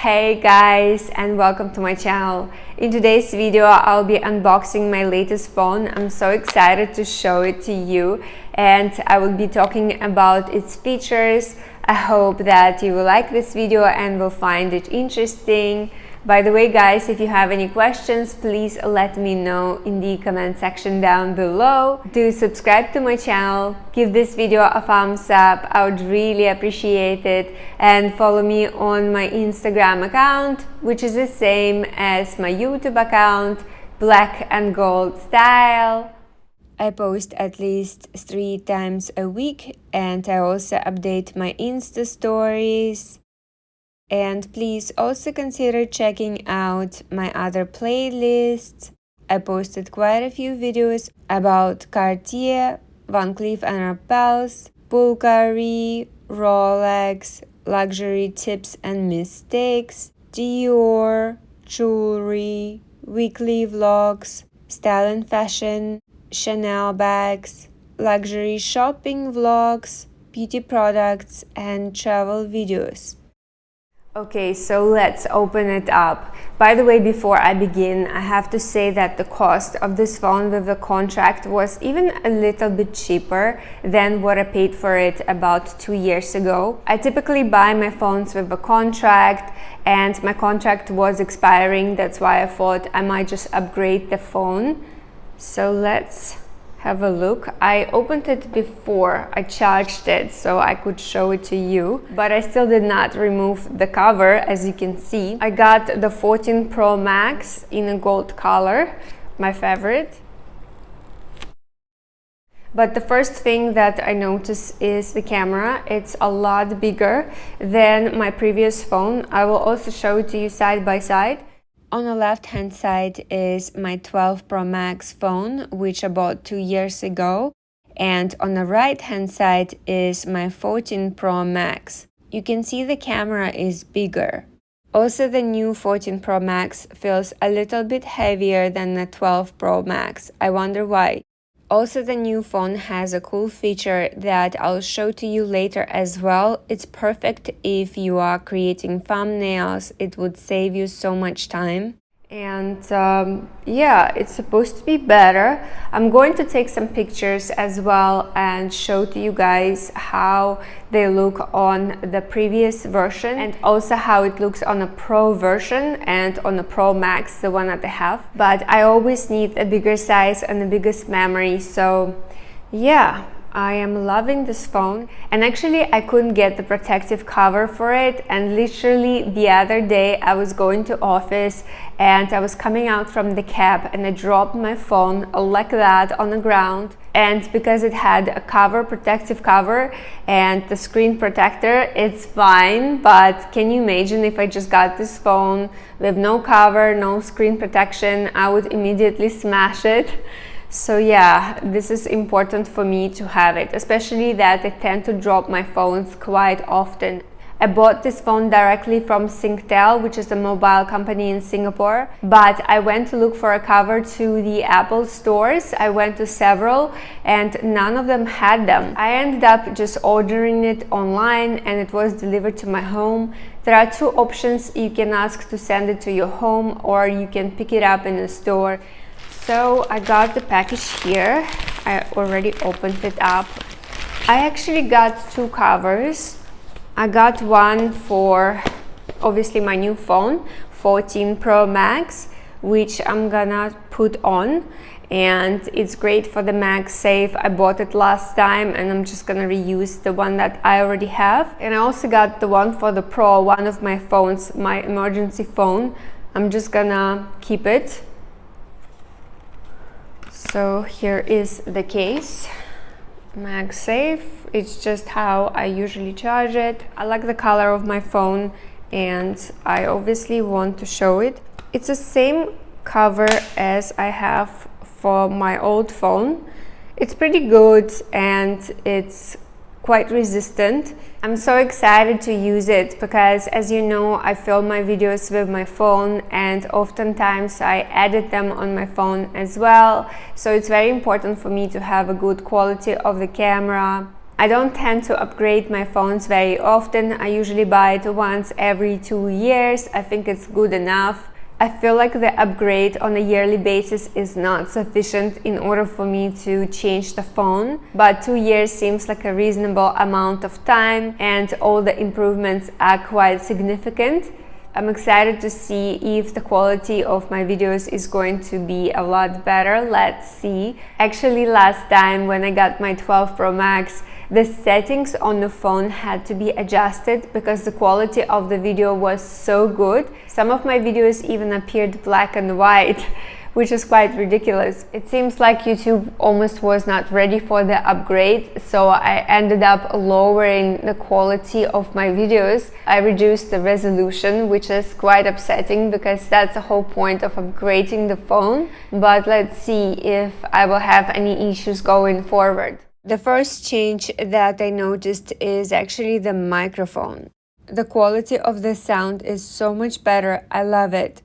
Hey guys, and welcome to my channel. In today's video I'll be unboxing my latest phone. I'm so excited to show it to you, and I will be talking about its features. I hope that you will like this video and will find it interesting. By the way guys, if you have any questions, please let me know in the comment section down below. Do subscribe to my channel, give this video a thumbs up, I would really appreciate it, and follow me on my Instagram account, which is the same as my YouTube account, Black and Gold Style. I post at least 3 times a week, and I also update my Insta stories. And please also consider checking out my other playlists. I posted quite a few videos about Cartier, Van Cleef & Arpels, Bulgari, Rolex, luxury tips and mistakes, DIOR, jewelry, weekly vlogs, style and fashion, Chanel bags, luxury shopping vlogs, beauty products, and travel videos. Okay, so let's open it up. By the way, before I begin, I have to say that the cost of this phone with the contract was even a little bit cheaper than what I paid for it about 2 years ago. I typically buy my phones with a contract, and my contract was expiring. That's why I thought I might just upgrade the phone. So let's have a look. I opened it before I charged it so I could show it to you, but I still did not remove the cover. As you can see, I got the 14 Pro Max in a gold color, my favorite. But the first thing that I notice is the camera. It's a lot bigger than my previous phone. I will also show it to you side by side. On the left hand side is my 12 Pro Max phone, which I bought 2 years ago, and on the right hand side is my 14 Pro Max. You can see the camera is bigger. Also, the new 14 Pro Max feels a little bit heavier than the 12 Pro Max. I wonder why. Also, the new phone has a cool feature that I'll show to you later as well. It's perfect if you are creating thumbnails. It would save you so much time. And yeah, it's supposed to be better. I'm going to take some pictures as well and show to you guys how they look on the previous version, and also how it looks on a Pro version and on the Pro Max, the one that I have. But I always need a bigger size and the biggest memory, so yeah, I am loving this phone. And actually I couldn't get the protective cover for it, and literally the other day I was going to office and I was coming out from the cab and I dropped my phone like that on the ground, and because it had a cover, protective cover, and the screen protector, it's fine. But can you imagine if I just got this phone with no cover, no screen protection? I would immediately smash it. So yeah, this is important for me to have it, especially that I tend to drop my phones quite often. I bought this phone directly from Singtel, which is a mobile company in Singapore, but I went to look for a cover to the Apple stores. I went to several and none of them had them. I ended up just ordering it online and it was delivered to my home. There are 2 options. You can ask to send it to your home, or you can pick it up in a store. So I got the package here. I already opened it up. I actually got 2 covers. I got one for obviously my new phone, 14 Pro Max, which I'm gonna put on, and it's great for the MagSafe. I bought it last time and I'm just gonna reuse the one that I already have. And I also got the one for the Pro, one of my phones, my emergency phone. I'm just gonna keep it. So here is the case. MagSafe, it's just how I usually charge it. I like the color of my phone and I obviously want to show it. It's the same cover as I have for my old phone. It's pretty good and it's quite resistant. I'm so excited to use it because, as you know, I film my videos with my phone and oftentimes I edit them on my phone as well. So it's very important for me to have a good quality of the camera. I don't tend to upgrade my phones very often. I usually buy it once every 2 years. I think it's good enough. I feel like the upgrade on a yearly basis is not sufficient in order for me to change the phone, but 2 years seems like a reasonable amount of time, and all the improvements are quite significant. I'm excited to see if the quality of my videos is going to be a lot better. Let's see. Actually, last time when I got my 12 Pro Max, the settings on the phone had to be adjusted because the quality of the video was so good. Some of my videos even appeared black and white, which is quite ridiculous. It seems like YouTube almost was not ready for the upgrade, so I ended up lowering the quality of my videos. I reduced the resolution, which is quite upsetting because that's the whole point of upgrading the phone. But let's see if I will have any issues going forward. The first change that I noticed is actually the microphone. The quality of the sound is so much better. I love it.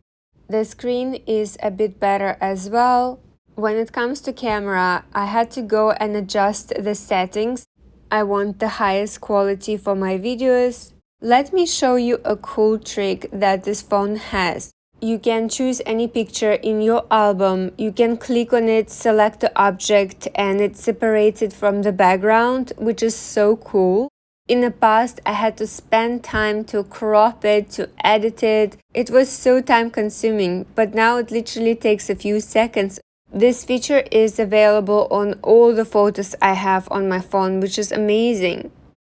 The screen is a bit better as well. When it comes to camera, I had to go and adjust the settings. I want the highest quality for my videos. Let me show you a cool trick that this phone has. You can choose any picture in your album, you can click on it, select the object, and it's separated from the background, which is so cool. In the past, I had to spend time to crop it, to edit it. It was so time consuming, but now it literally takes a few seconds. This feature is available on all the photos I have on my phone, which is amazing.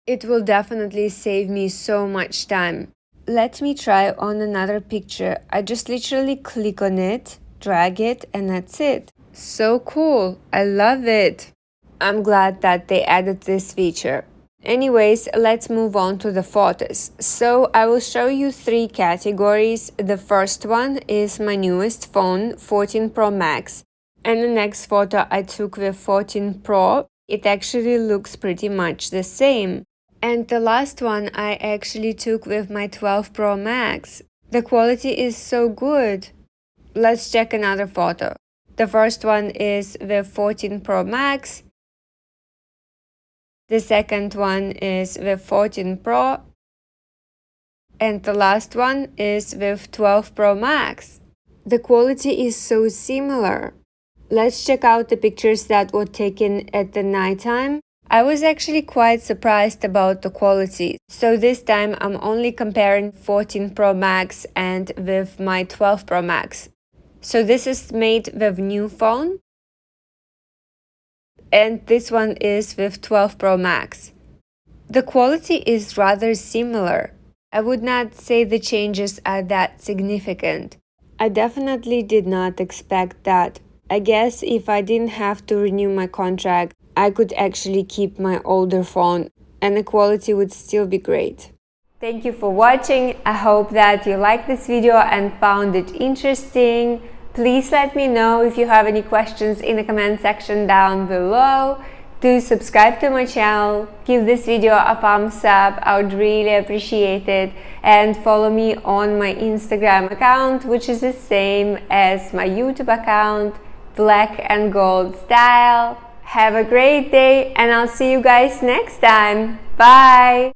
It will definitely save me so much time. Let me try on another picture. I just literally click on it, drag it, and that's it. So cool. I love it. I'm glad that they added this feature. Anyways, let's move on to the photos. So I will show you 3 categories. The first one is my newest phone, 14 Pro Max. And the next photo I took with 14 Pro. It actually looks pretty much the same. And the last one I actually took with my 12 Pro Max. The quality is so good. Let's check another photo. The first one is with 14 Pro Max. The second one is with 14 Pro. And the last one is with 12 Pro Max. The quality is so similar. Let's check out the pictures that were taken at the nighttime. I was actually quite surprised about the quality. So this time I'm only comparing 14 Pro Max and with my 12 Pro Max. So this is made with new phone. And this one is with 12 Pro Max. The quality is rather similar. I would not say the changes are that significant. I definitely did not expect that. I guess if I didn't have to renew my contract, I could actually keep my older phone and the quality would still be great. Thank you for watching. I hope that you liked this video and found it interesting. Please let me know if you have any questions in the comment section down below. Do subscribe to my channel, give this video a thumbs up, I would really appreciate it, and follow me on my Instagram account, which is the same as my YouTube account, Black and Gold Style. Have a great day and I'll see you guys next time. Bye!